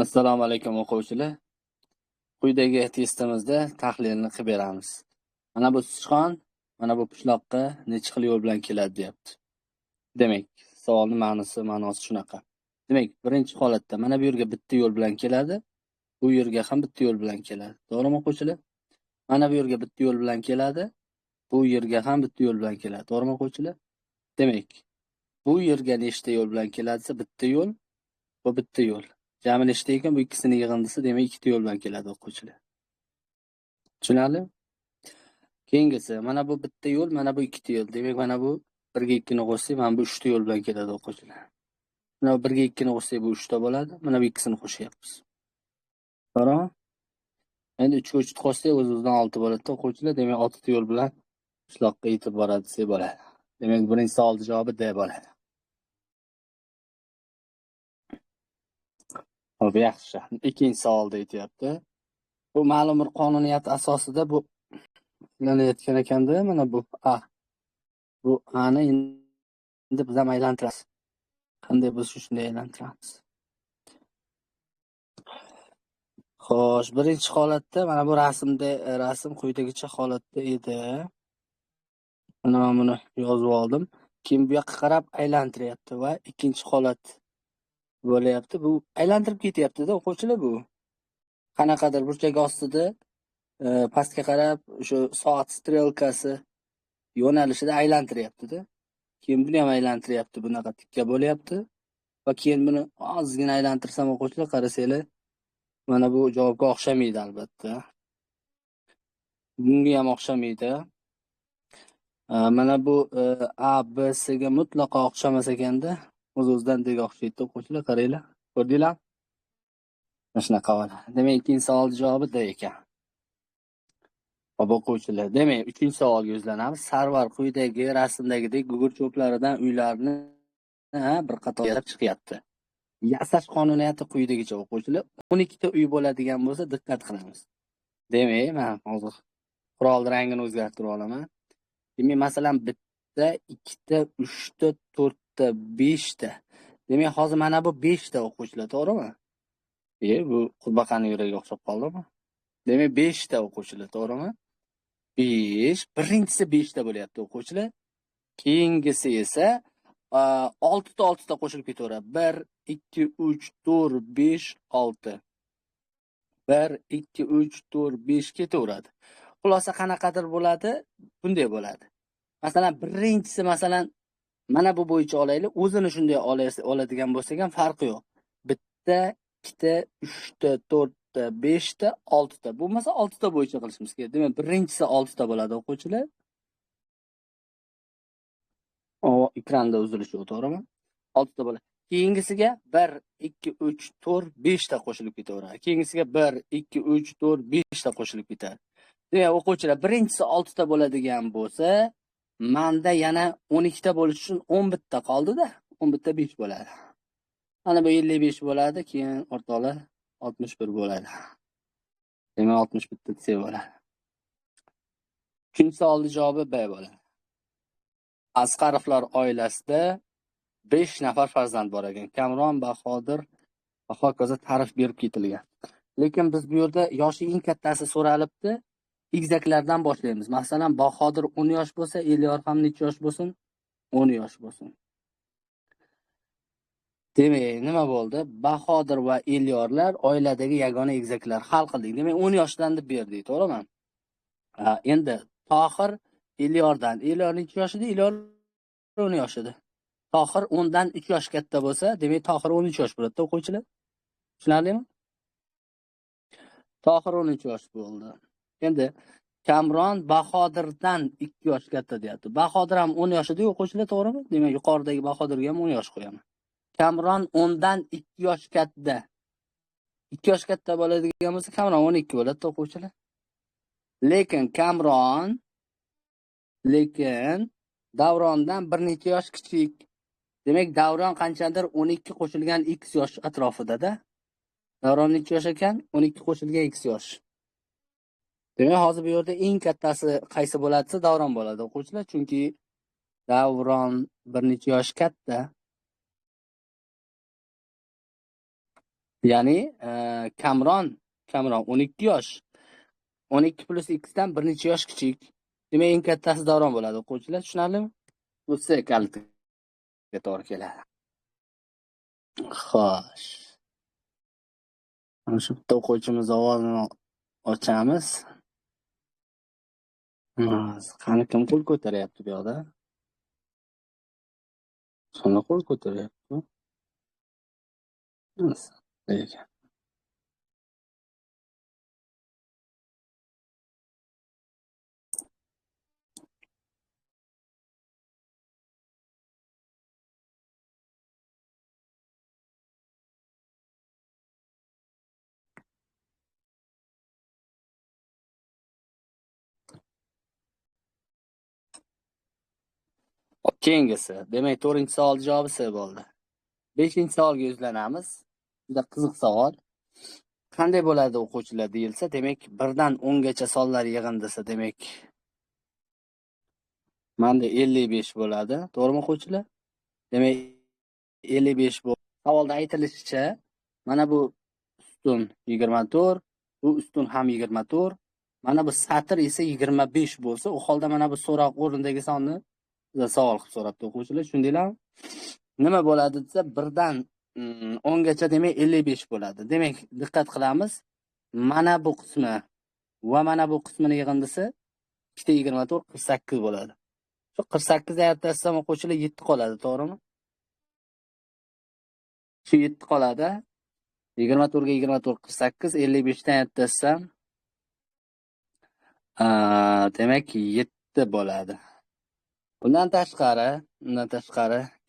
Assalomu alaykum o'quvchilar. Quyidagi testimizda tahlilni qilib beramiz. Mana bu sichqon, mana bu pishloqqa necha xil yo'l bilan keladi deyapti. Demak, savolning ma'nosi shunaqa. Demak, birinchi holatda mana bu yerga bitta yo'l bilan keladi, bu yerga ham bitta yo'l bilan keladi. To'g'rimi o'quvchilar? Mana bu yerga bitta yo'l bilan keladi, bu yerga ham bitta yo'l bilan keladi. To'g'rimi o'quvchilar? Demak, bu yerga nechta yo'l bilan keladi? Bitta yo'l va bitta yo'l. Jami nechta ekan? Bu ikkisini yig'indisi, demak, ikkita yo'l bilan keladi o'quvchilar. Tushunarli? Keyingisi, mana bu bitta yo'l, mana bu ikkita yo'l. Demak, mana bu 1 ga 2 ni qo'shsak, mana bu 3 ta yo'l bilan keladi o'quvchilar. Mana bu 1 ga 2 ni qo'shsak, bu 3 ta bo'ladi. Mana bu ikkisini qo'shyapmiz. To'g'rimi? Endi 3 ga 3 qo'shsak, o'z-o'zidan 6 bo'ladi o'quvchilar. Demak, 6 ta yo'l bilan qishloqqa yetib boradi desak bo'ladi. Demak, birinchi savolning javobi D bo'ladi. Xo'p, yaxshi. Ikkinchi savolda aytyapti. Bu ma'lum bir qonuniyat asosida bu ishlanayotgan ekanda, mana bu A. Bu A ni endi biz ham aylantiramiz. Qanday bo'lsa shunday aylantiramiz. Xo'sh, birinchi holatda mana bu rasm quyidagicha holatda edi. Mana men buni yozib oldim. Keyin bu yoqqa qarab aylantiryapti va ikkinchi holat bo'layapti. Bu aylantirib ketyapti-da o'quvchilar bu. Qanaqadir burchak ostida pastga qarab o'sha soat strelkasi yo'nalishida aylantiryapti-da. Keyin buni ham aylantiryapti, bunaqa tikka bo'lyapti. Va keyin buni ozgina aylantirsam o'quvchilar qarasanglar, mana bu javobga o'xshamaydi albatta. Bunga ham o'xshamaydi. Mana bu A, B, C ga mutlaqo o'xshamas ekanda, o'z-o'zidan dega o'xshaydi o'quvchilar, qaranglar. Ko'rdinglarmi? Mana shunaqa bo'ladi. Demak, ikkinchi savolning javobi D ekan. Xo'p o'quvchilar, demak, uchinchi savolga yuzlanamiz. Sarvar quyidagi rasmdagidek gugurt cho'plaridan uylarni bir qator yarab chiqyapti. Yasash qonuniyati quyidagicha o'quvchilar. 12 ta uy bo'ladigan bo'lsa, diqqat qilamiz. Demak, men hozir qurolning rangini o'zgartirib olaman. Demak, masalan, 1 ta, 2 ta, 3 ta, 4 ta, 5 ta. Demak, hozir mana bu 5 ta o'quvchilar, to'g'rimi? Bu qurbaqaning yuragiga o'xshab qoldimi? Demak, 5 ta o'quvchilar, to'g'rimi? 5, birinchisi 5 ta bo'lyapti o'quvchilar. Keyingisi esa 6 ta 6 ta qo'shilib ketaveradi. 1, 2, 3, 4, 5, 6. 1, 2, 3, 4, 5 ketaveradi. Xulosa qanaqadir bo'ladi? Bunday bo'ladi. Masalan, birinchisi masalan mana bu bo'yicha olaylik. O'zini shunday oladigan bo'lsak ham farqi yo'q. 1 ta, 2 ta, 3 ta, 4 ta, 5 ta, 6 ta. Bo'lmasa 6 ta bo'yicha qilishimiz kerak. Demak, birinchisi 6 ta bo'ladi o'quvchilar. Ekranda uzilishi to'g'rimi? 6 ta bo'ladi. Keyingisiga 1, 2, 3, 4, 5 ta qo'shilib ketaveradi. Keyingisiga 1, 2, 3, 4, 5 ta qo'shilib ketadi. Demak, o'quvchilar, birinchisi 6 ta bo'ladigan bo'lsa, menda yana 12 ta bo'lish uchun 11 ta qoldi-da. 11 ta 5 bo'ladi. Mana bu 55 bo'ladi, keyin o'rtoqlar 61 bo'ladi. Demak, 61 ta desa bo'ladi. Uchinchi savolning javobi B bo'ladi. Asqarovlar oilasida 5 nafar farzand bor ekan. Kamron, Bahodir va hokazo ta'rif berib ketilgan. Lekin biz bu yerda yoshi eng kattasi so'ralibdi. Egizaklardan boshlaymiz. Masalan, Bahodir 10 yosh bo'lsa, Elyor ham necha yosh bo'lsin? 10 yosh bo'lsin. Demak, nima bo'ldi? Bahodir va Elyorlar oiladagi yagona egizaklar. Hal qildik. Demak, 10 yoshdan deb berdik, to'g'rimi? Endi Tohir Elyordan. Elyor necha yosh edi? Elyor 10 yosh edi. Tohir 10 dan 3 yosh katta bo'lsa, demak Tohir 13 yosh bo'ladi, o'quvchilar. Tushunarlimi? Tohir 13 yosh bo'ldi. Endi Kamron Bahodirdan 2 yosh katta deyapti. Bahodir ham 10 yosh edi, o'quvchilar, to'g'rimi? Demak, yuqoridagi Bahodirga ham 10 yosh qo'yaman. Kamron 10 dan 2 yosh katta. 2 yosh katta bo'ladigan bo'lsa, Kamron 12 bo'ladi, o'quvchilar. Lekin Davrondan bir necha yosh kichik. Demak, Davron qanchadir 12 qo'shilgan x yosh atrofida-da. Davron necha yosh ekan? 12 qo'shilgan x yosh. Demak, hozir bu yerda eng kattasi qaysi bo'ladi? Davron bo'ladi, o'quvchilar, chunki Davron bir necha yosh katta. Ya'ni Kamron 12 yosh. 12 plus x dan bir necha yosh kichik. Demak, eng kattasi Davron bo'ladi, o'quvchilar. Tushunarlimi? Bu C kalitiga to'g'ri keladi. Xo'sh. Mana shu bitta o'quvchimiz ovozini ochamiz. Qani kim qo'l ko'taryapti bu yoqda? Kimlar qo'l ko'taryapti? Lekin. Keyingisi. Demak, 4-savol javobi C bo'ldi. 5-savolga yuzlanamiz. Juda qiziq savol. Qanday bo'ladi o'quvchilar deyilsa, demak 1 dan 10 gacha sonlar yig'indisi, demak manda 55 bo'ladi. To'g'rimi o'quvchilar? Demak 55 bu. Savolda aytilishicha, mana bu ustun 24, bu ustun ham 24. Mana bu satr esa 25 bo'lsa, u holda mana bu so'roq o'rnidagi sonni savol qilib so'rabdi o'quvchilar. Tushundinglarmi? Nima bo'ladi desa, 1 dan 10 gacha demak 55 bo'ladi. Demak, diqqat qilamiz. Mana bu qismi va mana bu qismini yig'indisi 2 24 48 bo'ladi. Shu 48 aytdasam o'quvchilar 7 qoladi, to'g'rimi? Shu 7 qoladi. 24 ga 24 48, 55 dan aytdasam demak 7 bo'ladi. Bundan tashqari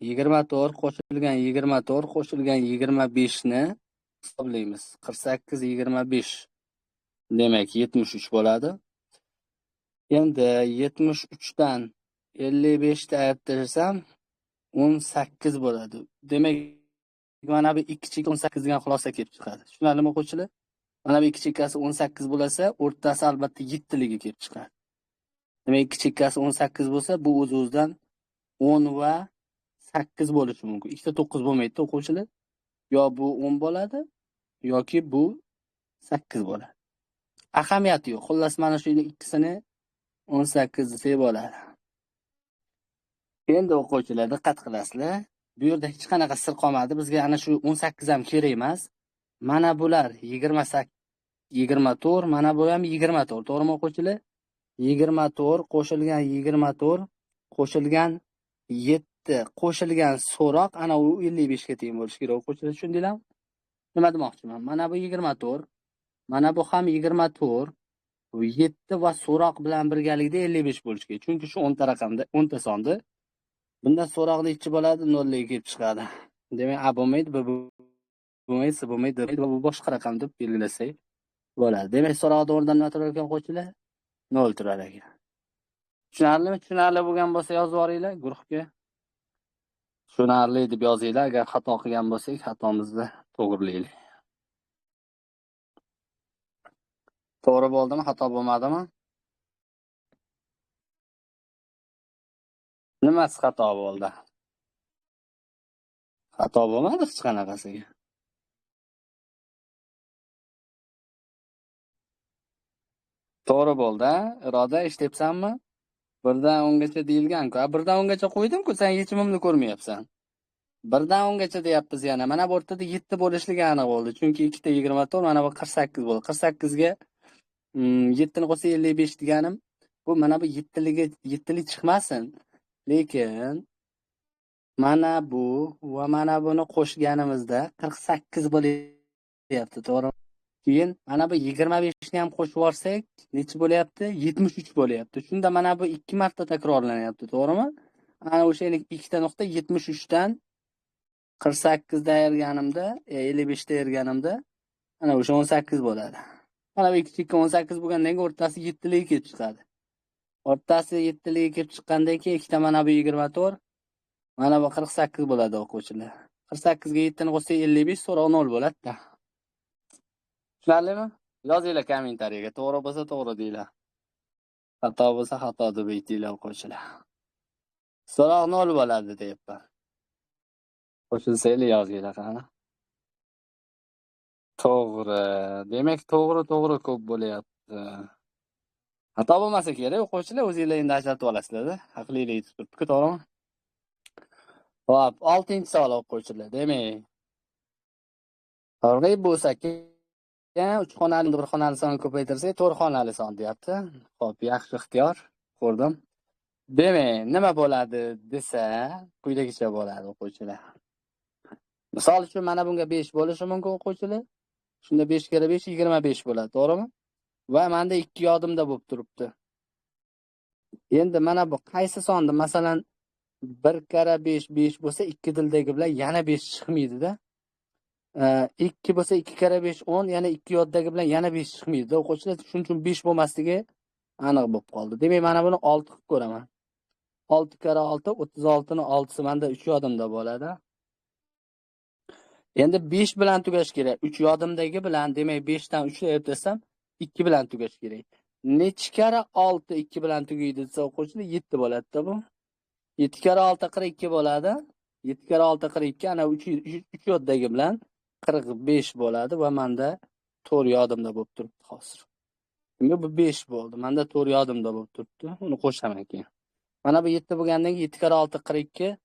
24 qo'shilgan 25 ni hisoblaymiz. 48 25 demak 73 bo'ladi. Endi 73 dan 55 ta aytdirsam 18 bo'ladi. Demak, mana bu 2 chek 18 degan xulosa kelib chiqadi. Tushunarlimi o'quvchilar? Mana bu 2 chekkasi 18 bo'lsa, o'rtasi albatta 7 ligi kelib chiqadi. Demak, 2 chekkasi 18 bo'lsa, bu o'z-o'zidan 10 va 8 bo'lishi mumkin. Ikkita 9 bo'lmaydi o'quvchilar. Yo bu 10 bo'ladi yoki bu 8 bo'ladi. Ahamiyati yo'q. Xullas mana shu ikkisini 18 desa bo'ladi. Endi o'quvchilar diqqat qilasizlar. Bu yerda hech qanaqa sir qolmadi. Bizga ana shu 18 ham kerak emas. Mana bular 28 24, mana bu ham 24. To'g'rimi o'quvchilar? 24 qo'shilgan 24 qo'shilgan 7 qo'shilgan so'roq ana u 55 ga teng bo'lishi kerak o'quvchilar. Tushundinglarmi? Nima demoqchiman? Mana bu 24, mana bu ham 24. Bu 7 va so'roq bilan birgalikda 55 bo'lishi kerak. Chunki shu 10 ta raqamda 10 ta sonda bundan so'roqni ichi bo'ladi, 0 ga kelib chiqadi. Demak, A bo'lmaydi, B bo'lmaydi, C bo'lmaydi, D bo'lmaydi va bu boshqa raqam deb belgilasak bo'ladi. Demak, so'roqda o'rnidan nima turar ekan o'quvchilar? 0 turar ekan. Tushunarlimi? Tushunarli bo'lgan bo'lsa yozib yuboringlar guruhga. Tushunarli deb yozinglar. Agar xato qilgan bo'lsak, xatomizni to'g'rilaylik. To'g'ri bo'ldimi, xato bo'lmadimi? Nimasi xato bo'ldi? Xato bo'lmadi hech qanaqasiga. To'g'ri bo'ldi, Iroda, eshityapsanmi? 1 dan 10 gacha deyilgan-ku. 1 dan 10 gacha qo'ydim-ku, sen yechimimni ko'rmayapsan. 1 dan 10 gacha deyapmiz yana. Mana bu o'rtada 7 bo'lishligi aniq bo'ldi. Chunki 2 ta 24, mana bu 48 bo'ldi. 48 ga 7 ni qo'shsa 55 deganim, bu mana bu 7 lik chiqmasin. Lekin mana bu va mana buni qo'shganimizda 48 bo'lyapti, to'g'rimi? Keyin mana bu 25 ni ham qo'shib yuborsak, necha bo'lyapti? 73 bo'lyapti. Shunda mana bu 2 marta takrorlanyapti, to'g'rimi? Ana o'sha 2 ta nuqta 73 dan 48 da ayirganimda, 55 da ayirganimda ana o'sha 18 bo'ladi. Mana bu 2 chekka 18 bo'lgandan keyin o'rtasi 7 liga kelib chiqadi. O'rtasi 7 liga kelib chiqqandan keyin ikkita mana bu 24, mana bu 48 bo'ladi o'quvchilar. 48 ga 7 ni qo'shsak 55, so'roq 0 bo'ladi-da. Tushunarlimi? Yozinglar kommentariyaga. To'g'ri bo'lsa to'g'ri deylar. Xato bo'lsa xato deb aytinglar o'quvchilar. So'roq 0 bo'ladi deyapman. Qo'shilsanglar yozinglar qani. To'g'ri. Demak, to'g'ri ko'p bo'lyapti. Xato bo'lmasa kerak, o'quvchilar o'zinglar endi ajratib olasizlar-da. Haqlilik turibdi-ku, to'g'rimi? Xo'p, 6-savol o'quvchilar. Demak, Farg'ib bo'lsa-ki, 3 xonali bir xonali sonni ko'paytirsak, 4 xonali son deyapti. Xo'p, yaxshi ixtiyor. Ko'rdim. Demak, nima bo'ladi desa, quyidagicha bo'ladi o'quvchilar. Misol uchun mana bunga 5 bo'lishi mumkin o'quvchilar. Shunda 5 kira 5 25 bo'ladi, to'g'rimi? Va menda 2 yodimda bo'lib turibdi. Endi mana bu qaysi sonni, masalan, 1 kara 5 5 bo'lsa, 2 tildagi bilan yana 5 chiqmaydi-da. 2 bo'lsa 2 kara 5 10, yana 2 yoddagi bilan yana 5 chiqmaydi-da. O'quvchilar, shuning uchun 5 bo'lmasligi aniq bo'lib qoldi. Demak, mana buni 6 qilib ko'raman. 6 kara 6 36 ni 6si menda 3 yodimda bo'ladi. Endi 5 bilan tugash kerak. 3 yodimdagi bilan, demak 5 dan 3 ni desam, 2 bilan tugash kerak. Nechi kara 6 2 bilan tugaydi desa o'quvchilar 7 bo'ladi-da bu. 7 kara 6 42 bo'ladi. 7 kara 6 42, ana 3 yoddagi bilan 45 bo'ladi va menda 4 yodimda bo'lib turibdi hozir. Bunga bu 5 bo'ldi. Menda 4 yodimda bo'lib turibdi. Uni qo'shaman keyin. Mana bu 7 bo'lgandan keyin 7 kara 6 42.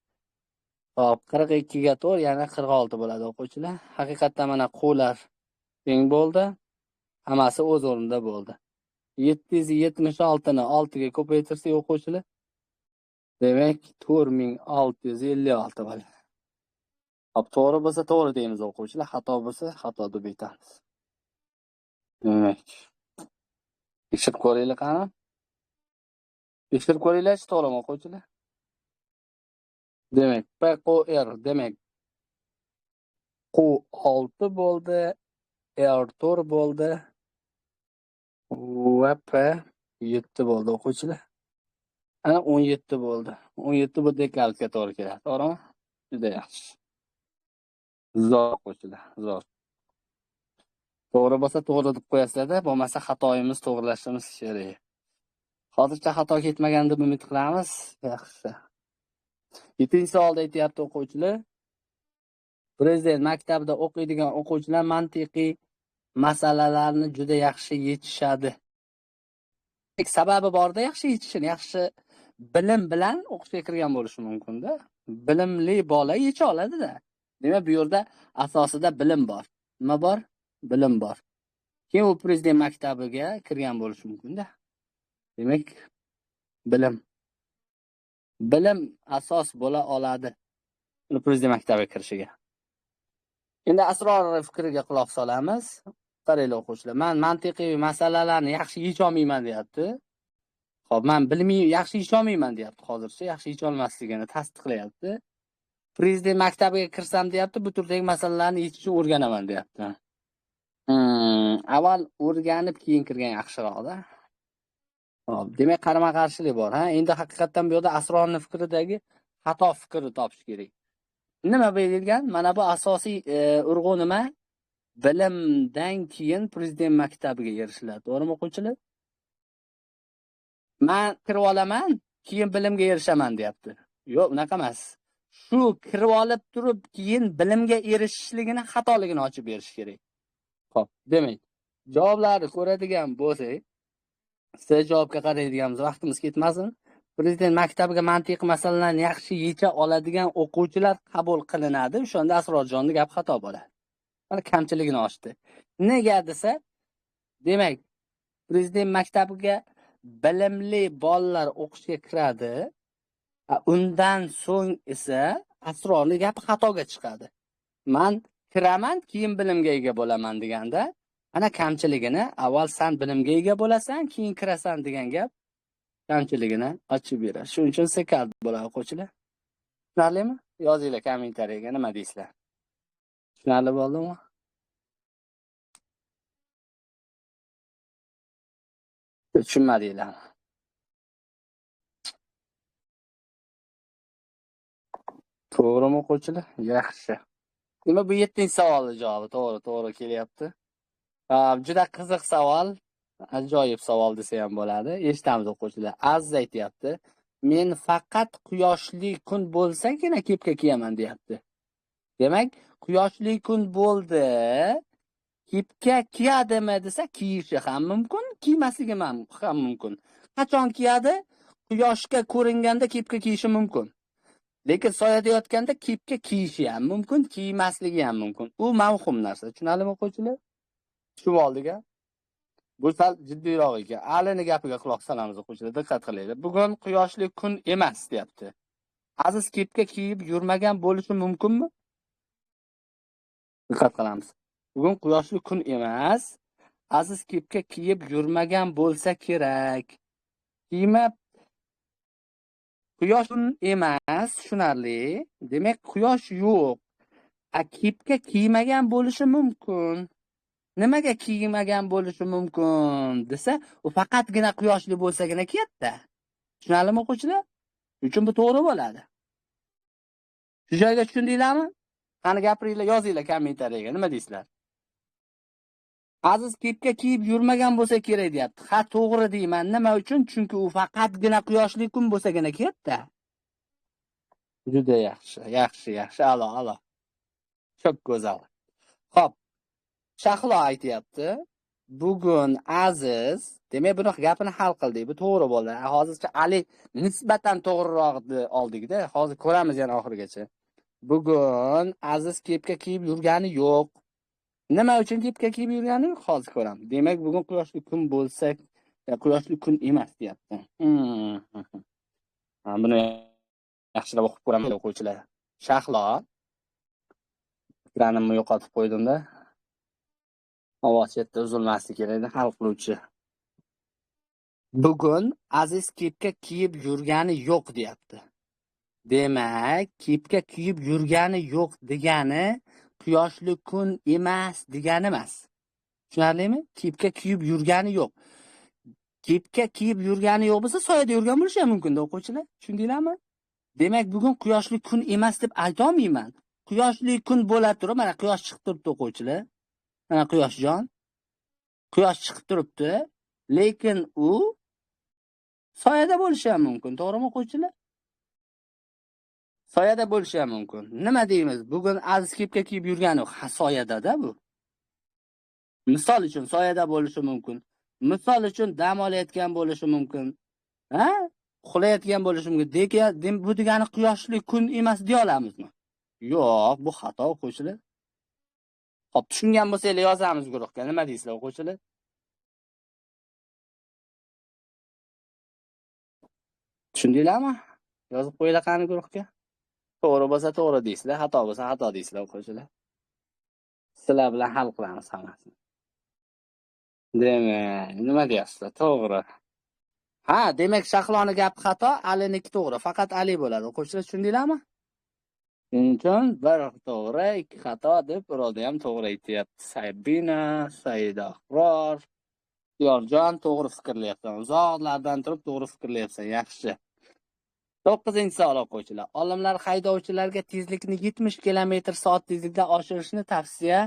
Hop, 42 ga 4 yana 46 bo'ladi o'quvchilar. Haqiqatdan mana qo'llar teng bo'ldi. Hammasi o'z o'rnida bo'ldi. 776 ni 6 ga ko'paytirsak o'quvchilar, demak 4656 bo'ladi. Hop, to'g'ri bo'lsa to'g'ri deymiz o'quvchilar, xato bo'lsa xato deb aytamiz. Demak, tekshirib ko'ringlar qani. Tekshirib ko'ringlar-chi, to'g'rimi o'quvchilar? Demak, PQR demak Q6 bo'ldi, R4 bo'ldi va P7 bo'ldi o'quvchilar. Ana 17 bo'ldi. 17 bu dekalga to'g'ri keladi, to'g'rimi? Juda yaxshi. Zo'r o'quvchilar, zo'r. To'g'ri bo'lsa to'g'ri deb qo'yasizlar-da, bo'lmasa xatoyimiz to'g'rilashimiz kerak. Hozircha xato ketmagan deb umid qilamiz. Yaxshi. 7-savolda aytayapti o'quvchilar. Prezident maktabida o'qiydigan o'quvchilar mantiqiy masalalarni juda yaxshi yechishadi. Sababi borda, yaxshi yechishini, yaxshi bilim bilan o'qishga kirgan bo'lishi mumkin-da. Bilimli bola yecha oladi-da. Demak, bu yerda asosida bilim bor. Nima bor? Bilim bor. Keyin u prezident maktabiga kirgan bo'lishi mumkin-da. Demak, bilim asos bo'la oladi prezident maktabiga kirishiga. Endi asror fikriga quloq solamiz. Qaranglar o'quvchilar, men mantiqiy masalalarni yaxshi yecha olmayman deyapti. Xo'p, men yaxshi yecha olmayman deyapti. Hozircha yaxshi yecha olmasligini tasdiqlayapti. Prezident maktabiga kirsam deyapti, bu turdagi masalalarni yechishni o'rganaman deyapti. Avval o'rganib keyin kirgan yaxshiroq-da. Xo'p, demak qarama-qarshilik bor, ha? Endi haqiqatan bu yerda asrorning fikridagi xato fikrni topish kerak. Nima deyilgan? Mana bu asosiy urg'u nima? Bilimdan keyin prezident maktabiga erishiladi. To'g'rimi o'quvchilar? Men kirib olaman, keyin bilimga erishaman deyapti. Yo'q, unaqa emas. Shu kirib olib turib, keyin bilimga erishishligini xatoligini ochib berish kerak. Xo'p, demak, javoblarni ko'radigan bo'lsak, siz javobga qaraydiganmiz, vaqtimiz ketmasin. Prezident maktabiga mantiqiy masalalarni yaxshi yecha oladigan o'quvchilar qabul qilinadi. O'shanda Asrorjonning gap xato bo'ladi. Mana kamchiligini ochdi. Nega desa, demak, prezident maktabiga bilimli bolalar o'qishga kiradi. Undan so'ng esa Asrorning gapi xatoga chiqadi. Men kiraman, keyin bilimga ega bo'laman deganda, ana kamchiligini, avval sen bilimga ega bo'lasan, keyin kirasan degan gap kamchiligini ochib beradi. Shuning uchun sekad bo'ladi o'quvchilar. Tushunarlimi? Yozinglar kommentariyaga, nima deysizlar? Tushunarli bo'ldimi? Tushunmadinglar. To'g'rimi o'quvchilar? Yaxshi. Demak, bu 7-savolning javobi to'g'ri kelyapti. Juda qiziq savol, ajoyib savol desa ham bo'ladi. Eshitamiz o'quvchilar. Aziz aytayapti. Men faqat quyoshli kun bo'lsagina kepka kiyaman deyapti. Demak, quyoshli kun bo'ldi. Kipga kiyadimi desa, kiyishi ham mumkin, kiymasligi ham mumkin. Qachon kiyadi? Quyoshga ko'ringanda kipga kiyishi mumkin. Lekin soyada yotganda kipga kiyishi ham mumkin, kiymasligi ham mumkin. U mavhum narsa. Tushunarlimi o'quvchilar? Tushunib oldik-a? Bu sal jiddiyroq ekan. Alini gapiga quloq solamiz o'quvchilar, diqqat qilinglar. Bugun quyoshli kun emas, deyapti. Aziz kipga kiyib yurmagan bo'lishi mumkinmi? Diqqat qilamiz. Bugun quyoshli kun emas, aziz kipga kiyib yurmagan bo'lsa kerak. Kiyma quyosh emas, tushunarli. Demak, quyosh yo'q. Kipga kiymagan bo'lishi mumkin. Nimaga kiymagan bo'lishi mumkin desa, u faqatgina quyoshli bo'lsagina kiyadi. Tushunarlimi o'quvchilar? Uchun bu to'g'ri bo'ladi. Shu joyga tushundinglarmi? Qani gapiringlar, yozinglar kommentariyaga. Nima deysizlar? Aziz kipga kiyib yurmagan bo'lsa kerak deyapti. Ha, to'g'ri deyman. Nima uchun? Chunki u faqatgina quyoshli kun bo'lsagina kiyadi. Juda yaxshi. Alo. Çok go'zal. Xo'p. Shahlo aytayapti. Bugun Aziz, demak buni gapini hal qildik. Bu to'g'ri bo'ldi. Hozircha Ali nisbatan to'g'riroqni oldik-da. Hozir ko'ramiz yana oxirigacha. Bugun Aziz kepka kiyib yurgani yo'q. Nima uchun kepka kiyib yurgani yo'q? Hozir ko'ramiz. Demak, bugun quyoshli kun bo'lsa, quyoshli kun emas, deyapti. Buni yaxshilab o'qib ko'ramiz o'quvchilar. Shahlo ekranimni yo'qotib qo'ydim-da. Ovoz chetda uzilmasligi kerak, hal qiluvchi. Bugun Aziz kepka kiyib yurgani yo'q, deyapti. Demak, kepka kiyib yurgani yo'q degani quyoshli kun emas degani emas. Tushunarlimi? Kepka kiyib yurgani yo'q. Kepka kiyib yurgani yo'q bo'lsa, soyada yurgan bo'lishi ham mumkin-da o'quvchilar. Tushundinglarmi? Demak, bugun quyoshli kun emas deb ayta olmayman. Quyoshli kun bo'la turib, mana quyosh chiqib turibdi o'quvchilar. Mana quyoshjon. Quyosh chiqib turibdi, lekin u soyada bo'lishi ham mumkin, to'g'rimi o'quvchilar? Soyada bo'lishi ham mumkin. Nima deymiz? Bugun aziz kepka kiyib yurgani soyada-da bu. Misol uchun soyada bo'lishi mumkin. Misol uchun dam olayotgan bo'lishi mumkin. Ha? Uxlayotgan bo'lishi mumkin. Bu degani quyoshli kun emas deya olamizmi? Yo'q, bu xato o'quvchilar. Xo'p, tushungan bo'lsanglar yozamiz guruhga. Nima deysizlar o'quvchilar? Tushundinglarmi? Yozib qo'yinglar qani guruhga. To'g'ri bo'lsa to'g'ri deysizlar, xato bo'lsa xato deysizlar o'quvchilar. Sizlar bilan hal qilamiz hammasini. Demak, nima deyapsizlar? To'g'ri. Ha, demak Shahloning gapi xato, Aliniki to'g'ri. Faqat Ali bo'ladi. O'quvchilar tushundinglarmi? Shuning uchun bir to'g'ri, ikki xato deb birovda ham to'g'ri aytyapti. Sabina, Saida Ahror, Yorjon to'g'ri fikrlayapsan. Uzoqlardan turib to'g'ri fikrlayapsan. Yaxshi. 9-savol o'quvchilar. Olimlar haydovchilarga tezlikni 70 km/soat tezlikdan oshirishni tavsiya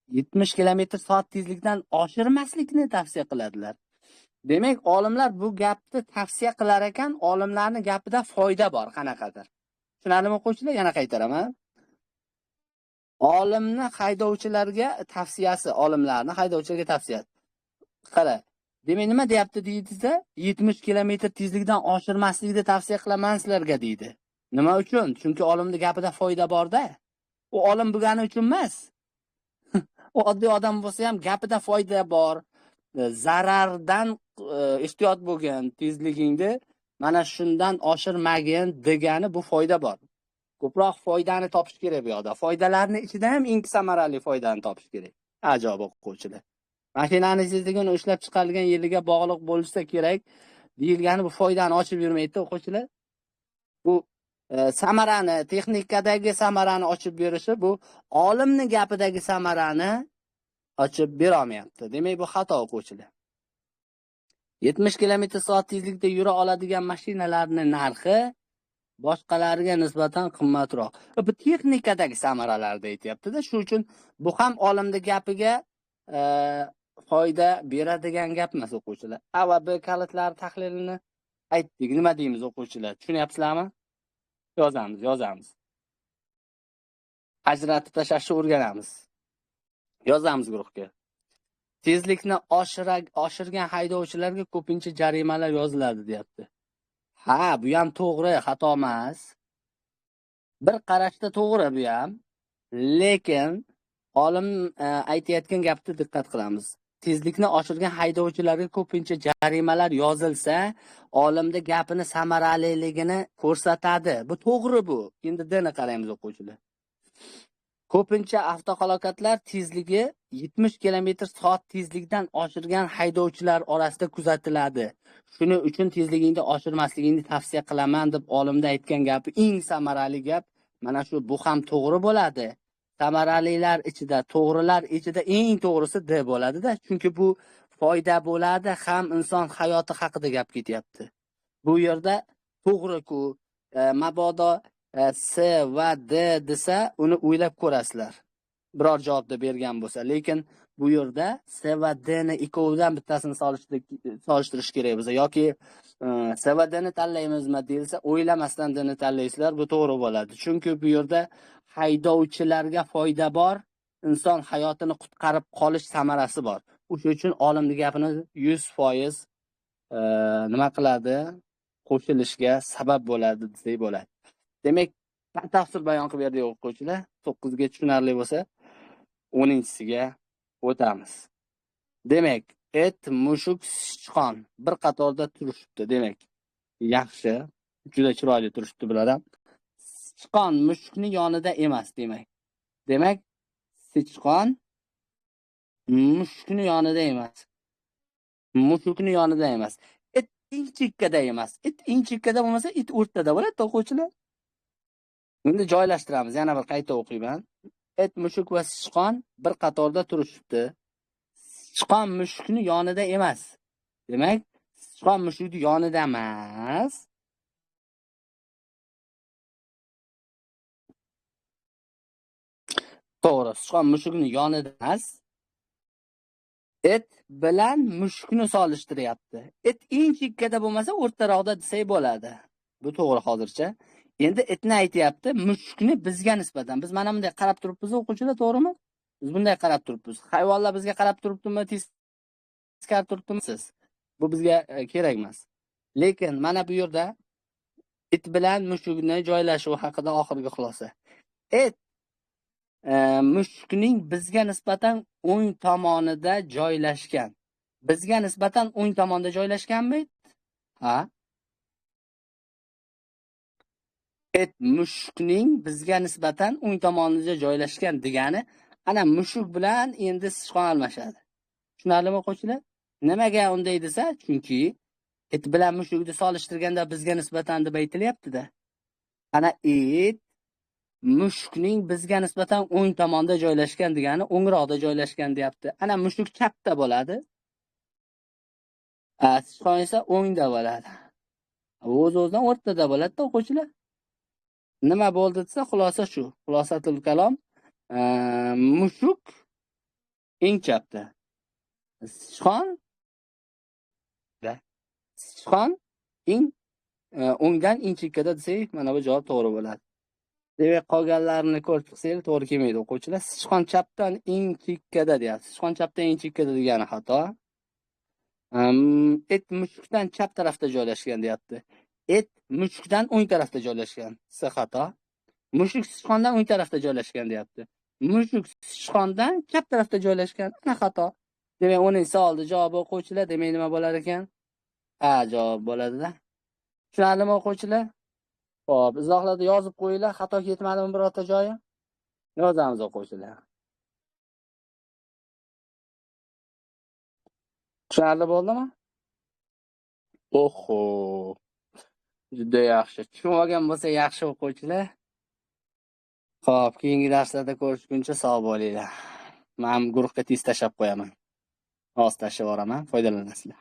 70 km/soat tezlikdan oshirmaslikni tavsiya qiladilar. Demak, olimlar bu gapni tavsiya qilar ekan, olimlarning gapida foyda bor, qanaqadir. Tushunarlimi o'quvchilar? Yana qaytaraman. Olimni haydovchilarga tavsiyasi, olimlarni haydovchilarga tavsiyasi. Qara, demak nima deyapti deydi-da? 70 km tezlikdan oshirmaslikni tavsiya qilaman sizlarga deydi. Nima uchun? Chunki olimning gapida foyda bor-da. U olim bo'lgani uchun emas. U oddiy odam bo'lsa ham gapida foyda bor. Zarardan ehtiyot bo'lgan, tezligingni mana shundan oshirmagin degani bu foyda bor. Ko'proq foydani topish kerak bu yoqda. Foydalarning ichida ham eng samarali foydani topish kerak. Ajoyib o'quvchilar. Mashinani tezligini ishlab chiqarilgan yiliga bog'liq bo'lsa kerak deyilgani bu foydani ochib yurmaydi o'quvchilar. Bu samarani, texnikadagi samarani ochib berishi bu olimning gapidagi samarani ochib bera olmayapti. Demak, bu xato o'quvchilar. 70 km/soat tezlikda yura oladigan mashinalarning narxi boshqalariga nisbatan qimmatroq. Bu texnikadagi samaralarda aytayapti-da. Shuning uchun bu ham olimning gapiga foyda beradigan gap emas o'quvchilar. A va B kalitlar tahlilini aytdik. Nima deymiz o'quvchilar? Tushunyapsizlarmi? Yozamiz. Ajratib tashlashni o'rganamiz. Yozamiz guruhga. Tezlikni oshirgan haydovchilarga ko'pincha jarimalar yoziladi, deyapti. Ha, bu ham to'g'ri, xato emas. Bir qarashda to'g'ri bu ham. Lekin olim aytayotgan gapga diqqat qilamiz. Tezlikni oshirgan haydovchilarga ko'pincha jarimalar yozilsa, olimda gapini samaraliligini ko'rsatadi. Bu to'g'ri bu. Endi dini qaraymiz o'quvchilar. Ko'pincha avtohalokatlar tezligi 70 km/soat tezlikdan oshirgan haydovchilar orasida kuzatiladi. Shuning uchun tezligingni oshirmasligingni tavsiya qilaman deb olimda aytgan gapi eng samarali gap. Mana shu bu ham to'g'ri bo'ladi. Samaralilar ichida, to'g'rilar ichida eng to'g'risi D bo'ladi-da, chunki bu foyda bo'ladi, ham inson hayoti haqida gap ketyapti. Bu yerda to'g'ri-ku, mabodo S va D desa, uni o'ylab ko'rasizlar. Biror javobda bergan bo'lsa, lekin bu yerda S va D ni ikkovidan bittasini solishtirish kerak bo'lsa yoki S va D ni tanlaymizmi deyilsa, o'ylamasdan D ni tanlaysizlar, bu to'g'ri bo'ladi. Chunki bu yerda haydovchilarga foyda bor, inson hayotini qutqarib qolish samarasi bor. O'sha uchun olimning gapini 100% nima qiladi? Qo'shilishga sabab bo'ladi, desak bo'ladi. Demak, batafsil bayon qilib berdik o'quvchilar. 9 ga tushunarli bo'lsa, 10-siga o'tamiz. Demak, it, mushuk, sichqon bir qatorda turishibdi. Demak, yaxshi, juda chiroyli turishibdi bular ham. Sichqon mushukning yonida emas, demak. Demak, sichqon mushukning yonida emas. Mushukning yonida emas. It inchikkada emas. It inchikkada bo'lmasa, it o'rtada bo'ladi, o'quvchilar. Endi joylashtiramiz. Yana bir qayta o'qiyman. It, mushuk va sichqon bir qatorda turishibdi. Sichqon mushukning yonida emas. Demak, sichqon mushukning yonida emas. To'g'ri, sichqon mushukning yonida emas. It bilan mushukni solishtiryapti. It eng chekkada bo'lmasa, o'rtaroqda desak bo'ladi. Bu to'g'ri hozircha. Endi itni aytayapti, mushukni bizga nisbatan. Biz mana bunday qarab turibmiz, o'quvchilar, to'g'rimi? Biz bunday qarab turibmiz. Hayvonlar bizga qarab turibdimi, teskari turibdimi siz? Bu bizga kerak emas. Lekin mana bu yerda it bilan mushukni joylashuvi haqida oxirgi xulosa. It mushukning bizga nisbatan o'ng tomonida joylashgan. Bizga nisbatan o'ng tomonda joylashganmi? Ha? Et mushukning bizga nisbatan o'ng tomonida joylashgan degani, ana mushuk bilan endi sichqon almashadi. Tushunarlimi o'quvchilar? Nimaga unday desa, chunki et bilan mushukni solishtirganda bizga nisbatan deb aytilyapti-da. Ana et mushukning bizga nisbatan o'ng tomonda joylashgan degani, o'ngroqda joylashgan deyapti. Ana mushuk chapda bo'ladi. Sichqon esa o'ngda bo'ladi. O'z-o'zidan o'rtada bo'ladi-da, o'quvchilar. Nima bo'ldi desa, xulosa shu. Xulosatul kalom, mushuk eng chapda. Sichqon eng o'ngdan eng chekkada desak, mana bu javob to'g'ri bo'ladi. Demak, qolganlarini ko'rib chiqsangiz to'g'ri kelmaydi o'quvchilar. Sichqon chapdan eng chekkada deyapti. Sichqon chapdan eng chekkada degani xato. Et mushukdan chap tarafda joylashgan deyapti. Et mushukdan o'ng tarafda joylashgan. Xato. Mushuk sichqondan o'ng tarafda joylashgan deyapti. Mushuk sichqondan chap tarafda joylashgan. Ana xato. Demak, 10-savolda javobi o'quvchilar, demak nima bo'lar ekan? A javob bo'ladi-da. Tushunarlimi o'quvchilar? Xo'p, izohlarda yozib qo'yinglar. Xato ketmadimi birorta joyi? Yozamiz o'quvchilar. Tushunarli bo'ldimi? Oho. Juda yaxshi. Tushunmagan bo'lsa yaxshi o'quvchilar. Xo'p, keyingi darslarda ko'rishguncha sog' bo'linglar. Men guruhga test tashlab qo'yaman. Hozir tashlab yuboraman, foydalanasizlar.